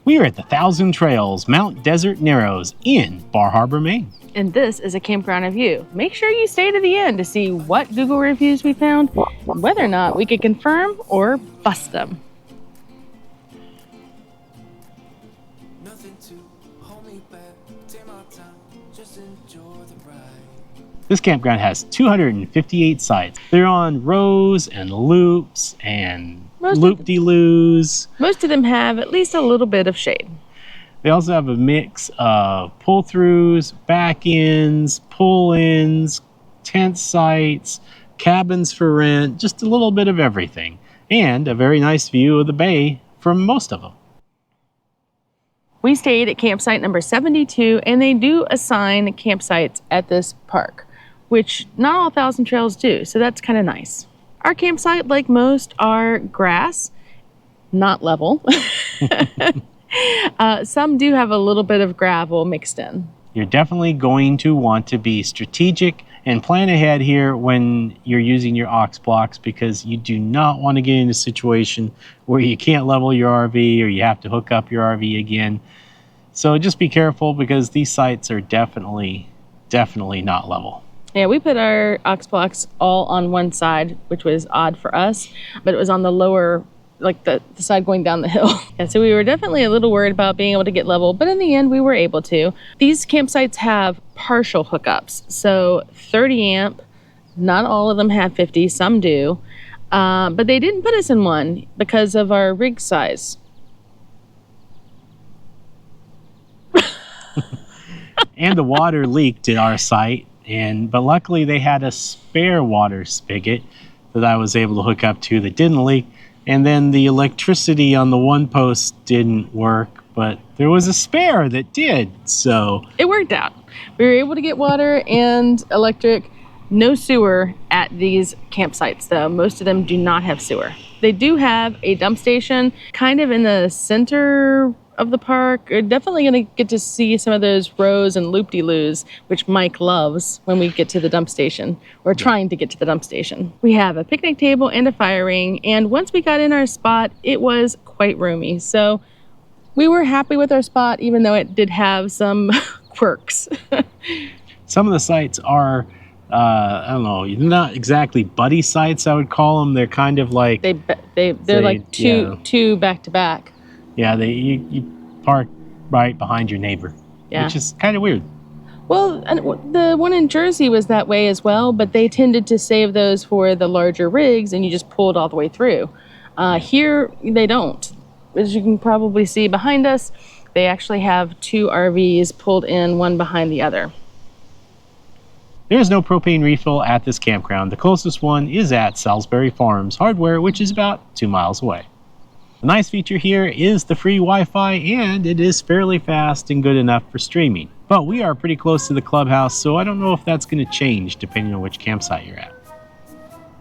We are at the Thousand Trails Mount Desert Narrows in Bar Harbor, Maine. And this is a campground review. Make sure you stay to the end to see what Google reviews we found, and whether or not we could confirm or bust them. This campground has 258 sites. They're on rows and loops and loop-de-loos. Most of them have at least a little bit of shade. They also have a mix of pull-throughs, back-ins, pull-ins, tent sites, cabins for rent, just a little bit of everything. And a very nice view of the bay from most of them. We stayed at campsite number 72, and they do assign campsites at this park, which not all Thousand Trails do, so that's kind of nice. Our campsite, like most, are grass, not level. Some do have a little bit of gravel mixed in. You're definitely going to want to be strategic and plan ahead here when you're using your aux blocks, because you do not want to get in a situation where you can't level your RV or you have to hook up your RV again. So just be careful, because these sites are definitely not level. Yeah, we put our aux blocks all on one side, which was odd for us, but it was on the lower, like the side going down the hill. Yeah, so we were definitely a little worried about being able to get level, but in the end we were able to. These campsites have partial hookups, so 30 amp, not all of them have 50, some do, but they didn't put us in one because of our rig size. And the water leaked at our site, but luckily they had a spare water spigot that I was able to hook up to that didn't leak. And then the electricity on the one post didn't work, but there was a spare that did, so it worked out. We were able to get water and electric. No sewer at these campsites, though. Most of them do not have sewer. They do have a dump station kind of in the center of the park. You're definitely going to get to see some of those rows and loop-de-loos, which Mike loves when we get to the dump station, or trying to get to the dump station. We have a picnic table and a fire ring, and once we got in our spot, it was quite roomy. So we were happy with our spot, even though it did have some quirks. Some of the sites are, I don't know, not exactly buddy sites, I would call them. They're kind of like... They're like two back-to-back. Yeah, you park right behind your neighbor, which is kind of weird. Well, and the one in Jersey was that way as well, but they tended to save those for the larger rigs, and you just pulled all the way through. Here, they don't. As you can probably see behind us, they actually have two RVs pulled in, one behind the other. There is no propane refill at this campground. The closest one is at Salisbury Farms Hardware, which is about 2 miles away. The nice feature here is the free Wi-Fi, and it is fairly fast and good enough for streaming. But we are pretty close to the clubhouse, so I don't know if that's going to change depending on which campsite you're at.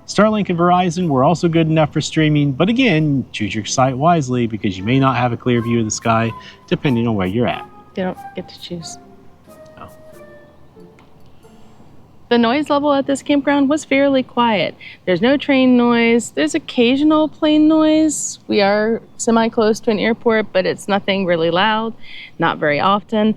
Starlink and Verizon were also good enough for streaming, but again, choose your site wisely, because you may not have a clear view of the sky depending on where you're at. They don't get to choose. The noise level at this campground was fairly quiet. There's no train noise. There's occasional plane noise. We are semi-close to an airport, but it's nothing really loud, not very often.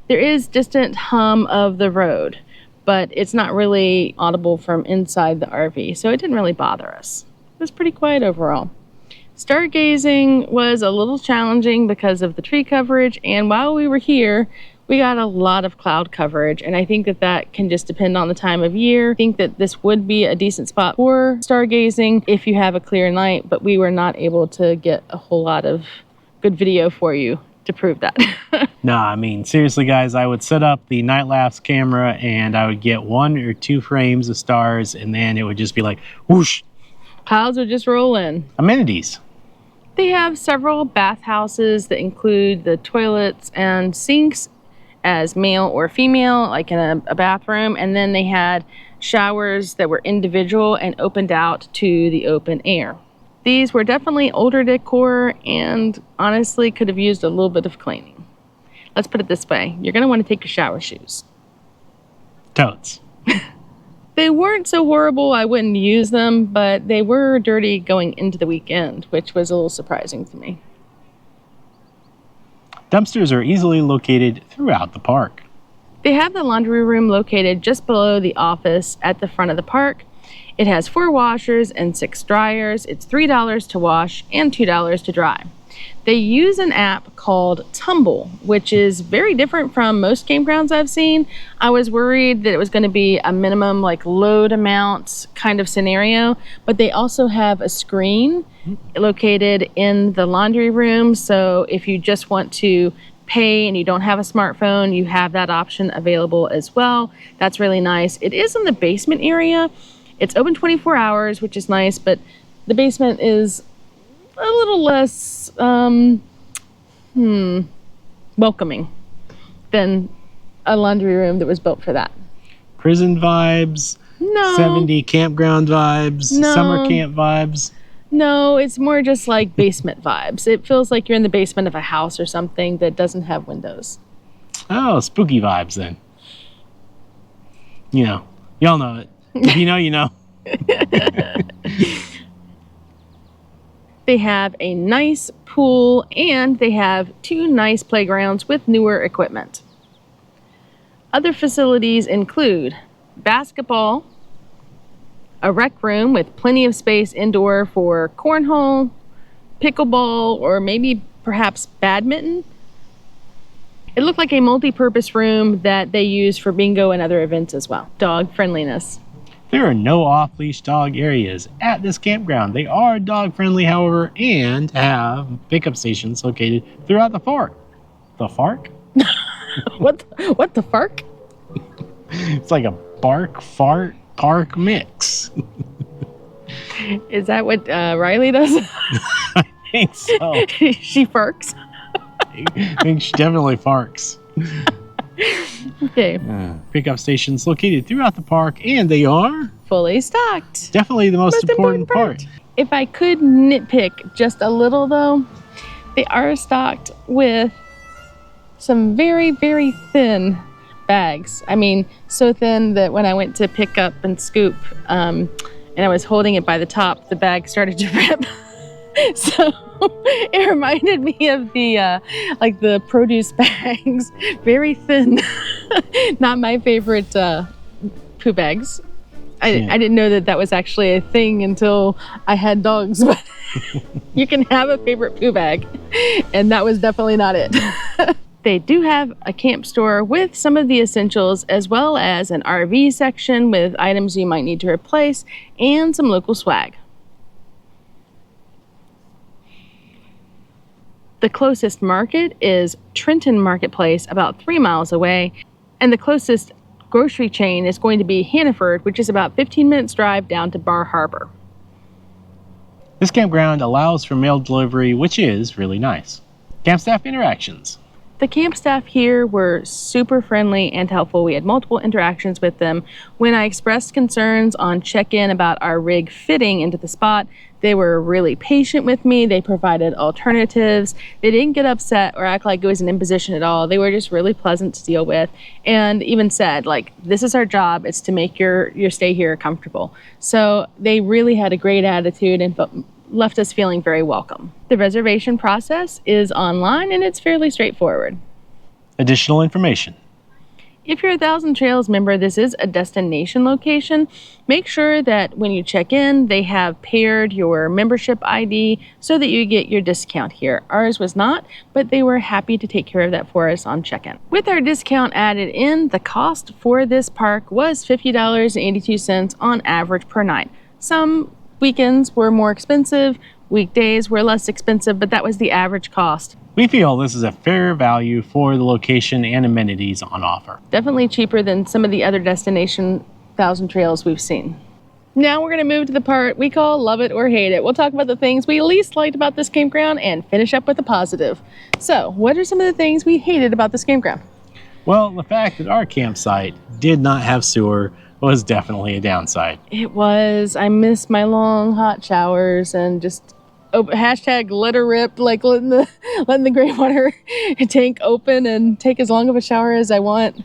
There is distant hum of the road, but it's not really audible from inside the RV, so it didn't really bother us. It was pretty quiet overall. Stargazing was a little challenging because of the tree coverage, and while we were here, we got a lot of cloud coverage, and I think that can just depend on the time of year. I think that this would be a decent spot for stargazing if you have a clear night, but we were not able to get a whole lot of good video for you to prove that. No, I mean, seriously, guys, I would set up the night lapse camera and I would get 1 or 2 frames of stars, and then it would just be like, whoosh. Clouds would just roll in. Amenities. They have several bathhouses that include the toilets and sinks as male or female, like in a bathroom. And then they had showers that were individual and opened out to the open air. These were definitely older decor and honestly could have used a little bit of cleaning. Let's put it this way. You're going to want to take your shower shoes. Totes. They weren't so horrible I wouldn't use them, but they were dirty going into the weekend, which was a little surprising to me. Dumpsters are easily located throughout the park. They have the laundry room located just below the office at the front of the park. It has 4 washers and 6 dryers. It's $3 to wash and $2 to dry. They use an app called Tumble, which is very different from most campgrounds I've seen. I was worried that it was going to be a minimum like load amount kind of scenario, but they also have a screen located in the laundry room. So if you just want to pay and you don't have a smartphone, you have that option available as well. That's really nice. It is in the basement area. It's open 24 hours, which is nice, but the basement is a little less welcoming than a laundry room that was built for that. Prison vibes, No. 70 campground vibes, No. summer camp vibes. No, it's more just like basement vibes. It feels like you're in the basement of a house or something that doesn't have windows. Oh, spooky vibes then. You know, y'all know it. If you know, you know. They have a nice pool and they have 2 nice playgrounds with newer equipment. Other facilities include basketball, a rec room with plenty of space indoor for cornhole, pickleball, or maybe perhaps badminton. It looked like a multi-purpose room that they use for bingo and other events as well. Dog friendliness. There are no off-leash dog areas at this campground. They are dog-friendly, however, and have pickup stations located throughout the park. The fark? What the fark? It's like a bark, fart, park mix. Is that what Riley does? I think so. She farks. I think she definitely farks. Okay. Pickup stations located throughout the park, and they are Fully stocked. definitely the most important part. If I could nitpick just a little though, they are stocked with some very, very thin bags. I mean, so thin that when I went to pick up and scoop, and I was holding it by the top, the bag started to rip. So it reminded me of the like the produce bags, very thin. Not my favorite poo bags. I didn't know that was actually a thing until I had dogs. But you can have a favorite poo bag, and that was definitely not it. They do have a camp store with some of the essentials, as well as an RV section with items you might need to replace and some local swag. The closest market is Trenton Marketplace, about 3 miles away, and the closest grocery chain is going to be Hannaford, which is about 15 minutes drive down to Bar Harbor. This campground allows for mail delivery, which is really nice. Camp staff interactions. The camp staff here were super friendly and helpful. We had multiple interactions with them. When I expressed concerns on check-in about our rig fitting into the spot, they were really patient with me. They provided alternatives. They didn't get upset or act like it was an imposition at all. They were just really pleasant to deal with, and even said, like, this is our job. It's to make your stay here comfortable. So they really had a great attitude and left us feeling very welcome. The reservation process is online and it's fairly straightforward. Additional information. If you're a Thousand Trails member, this is a destination location. Make sure that when you check in, they have paired your membership ID so that you get your discount here. Ours was not, but they were happy to take care of that for us on check-in. With our discount added in, the cost for this park was $50.82 on average per night. Some weekends were more expensive, weekdays were less expensive, but that was the average cost. We feel this is a fair value for the location and amenities on offer. Definitely cheaper than some of the other destination Thousand Trails we've seen. Now we're going to move to the part we call love it or hate it. We'll talk about the things we least liked about this campground and finish up with the positive. So, what are some of the things we hated about this campground? Well, the fact that our campsite did not have sewer was definitely a downside. It was. I missed my long hot showers and just hashtag let her rip, like letting the gray water tank open and take as long of a shower as I want.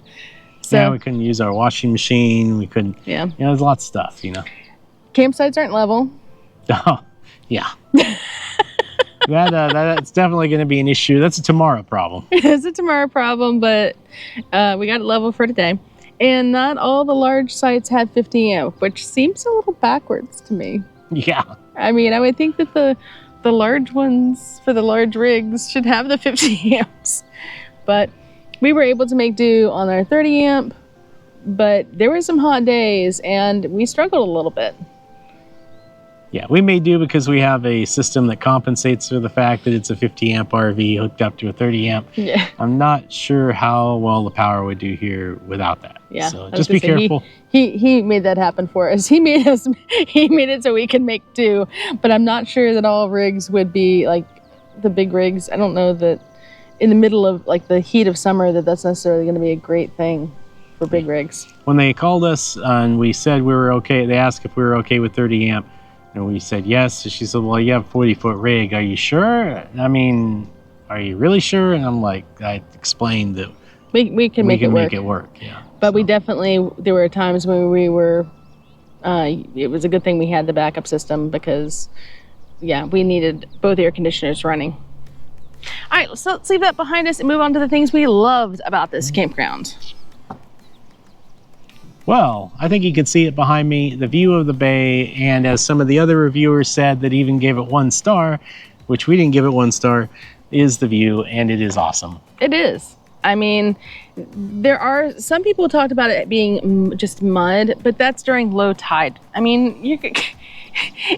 So yeah, we couldn't use our washing machine. We couldn't. yeah, There's lots of stuff. campsites aren't level. Oh, yeah. That's definitely going to be an issue. That's a tomorrow problem. It's a tomorrow problem, but we got it level for today. And not all the large sites had 50 amp, which seems a little backwards to me. Yeah. I mean, I would think that the large ones for the large rigs should have the 50 amps. But we were able to make do on our 30 amp, but there were some hot days and we struggled a little bit. Yeah, we may do because we have a system that compensates for the fact that it's a 50 amp RV hooked up to a 30 amp. Yeah. I'm not sure how well the power would do here without that. Yeah. So just be careful. He made that happen for us. He made it so we can make do, but I'm not sure that all rigs would be like the big rigs. I don't know that in the middle of like the heat of summer that's necessarily going to be a great thing for big rigs. When they called us and we said we were okay, they asked if we were okay with 30 amp. And we said yes. She said, well, you have a 40-foot rig. Are you sure? I mean, are you really sure? And I'm like, I explained that we can make it work. Yeah. But we definitely, there were times when we were, it was a good thing we had the backup system because, yeah, we needed both air conditioners running. All right, so let's leave that behind us and move on to the things we loved about this campground. Well, I think you can see it behind me, the view of the bay, and as some of the other reviewers said that even gave it 1 star, which we didn't give it 1 star, is the view, and it is awesome. It is. I mean, there are some people talked about it being just mud, but that's during low tide. I mean,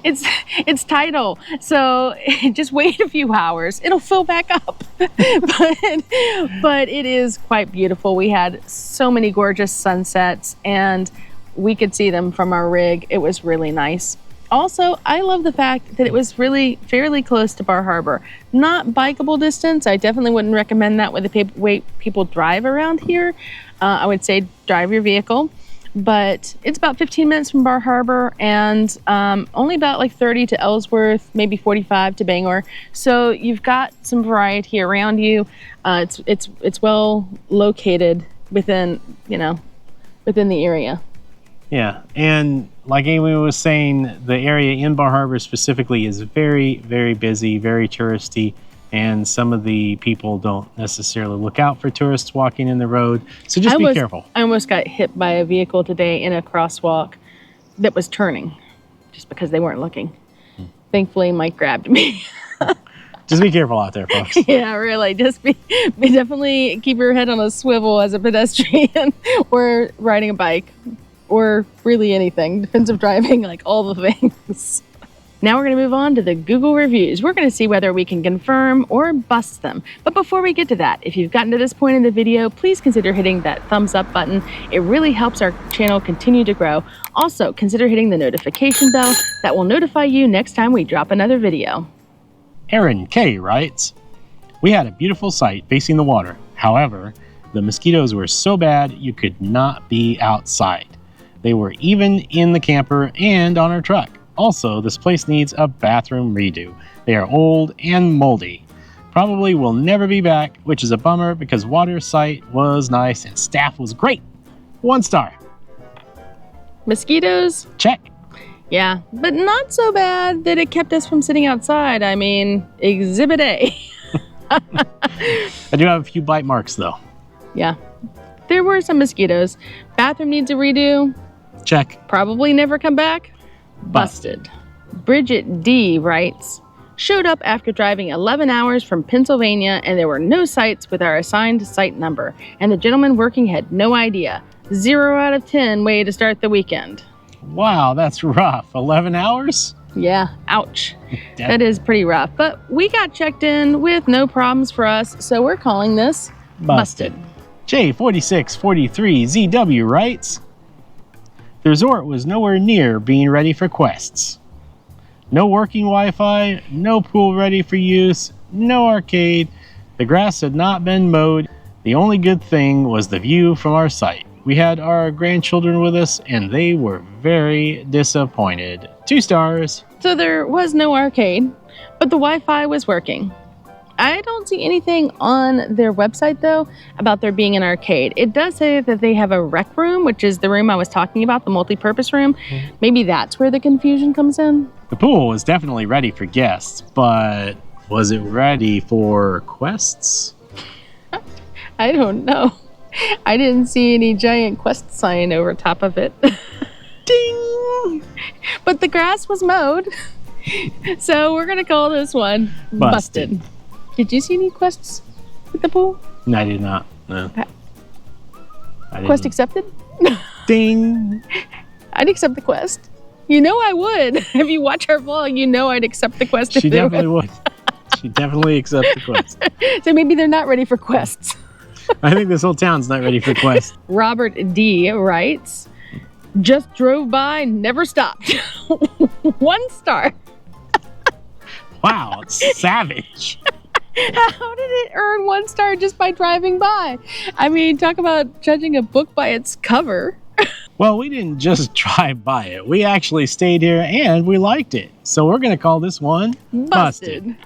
it's tidal, so just wait a few hours. It'll fill back up. but it is quite beautiful. We had so many gorgeous sunsets, and we could see them from our rig. It was really nice. Also, I love the fact that it was really fairly close to Bar Harbor. Not bikeable distance. I definitely wouldn't recommend that with the way people drive around here. I would say drive your vehicle. But it's about 15 minutes from Bar Harbor and only about like 30 to Ellsworth, maybe 45 to Bangor. So you've got some variety around you. It's well located within the area. Yeah, and like Amy was saying, the area in Bar Harbor specifically is very, very busy, very touristy, and some of the people don't necessarily look out for tourists walking in the road, so just be careful. I almost got hit by a vehicle today in a crosswalk that was turning, just because they weren't looking. Thankfully, Mike grabbed me. Just be careful out there, folks. Yeah, really. Just be definitely keep your head on a swivel as a pedestrian or riding a bike. Or really anything, defensive driving, like all the things. Now we're going to move on to the Google reviews. We're going to see whether we can confirm or bust them. But before we get to that, if you've gotten to this point in the video, please consider hitting that thumbs up button. It really helps our channel continue to grow. Also, consider hitting the notification bell. That will notify you next time we drop another video. Aaron K. writes, we had a beautiful site facing the water. However, the mosquitoes were so bad you could not be outside. They were even in the camper and on our truck. Also, this place needs a bathroom redo. They are old and moldy. Probably will never be back, which is a bummer because water site was nice and staff was great. 1 star. Mosquitoes? Check. Yeah, but not so bad that it kept us from sitting outside. I mean, Exhibit A. I do have a few bite marks though. Yeah, there were some mosquitoes. Bathroom needs a redo. Check. Probably never come back. Busted. Bridget D writes, showed up after driving 11 hours from Pennsylvania and there were no sites with our assigned site number. And the gentleman working had no idea. 0 out of 10 way to start the weekend. Wow, that's rough. 11 hours? Yeah, ouch. That is pretty rough. But we got checked in with no problems for us, so we're calling this busted. J4643ZW writes, the resort was nowhere near being ready for quests. No working Wi-Fi, no pool ready for use, no arcade. The grass had not been mowed. The only good thing was the view from our site. We had our grandchildren with us and they were very disappointed. 2 stars. So there was no arcade, but the Wi-Fi was working. I don't see anything on their website, though, about there being an arcade. It does say that they have a rec room, which is the room I was talking about, the multi-purpose room. Maybe that's where the confusion comes in. The pool was definitely ready for guests, but was it ready for quests? I don't know. I didn't see any giant quest sign over top of it. Ding! But the grass was mowed. So we're going to call this one Busted. Did you see any quests at the pool? No, I did not. No. Quest accepted? Ding! I'd accept the quest. You know I would. If you watch our vlog, you know I'd accept the quest. She definitely would. She definitely accept the quest. So maybe they're not ready for quests. I think this whole town's not ready for quests. Robert D. writes, just drove by, never stopped. 1 star. Wow, it's savage. How did it earn 1 star just by driving by? I mean, talk about judging a book by its cover. Well, we didn't just drive by it. We actually stayed here and we liked it. So we're going to call this one Busted.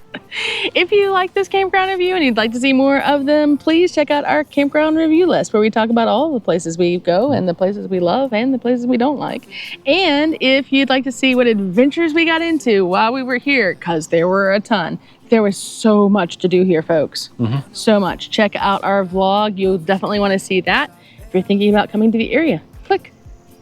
If you like this campground review and you'd like to see more of them, please check out our campground review list where we talk about all the places we go and the places we love and the places we don't like. And if you'd like to see what adventures we got into while we were here, because there were a ton. There was so much to do here, folks. So much. Check out our vlog. You'll definitely want to see that if you're thinking about coming to the area. Click.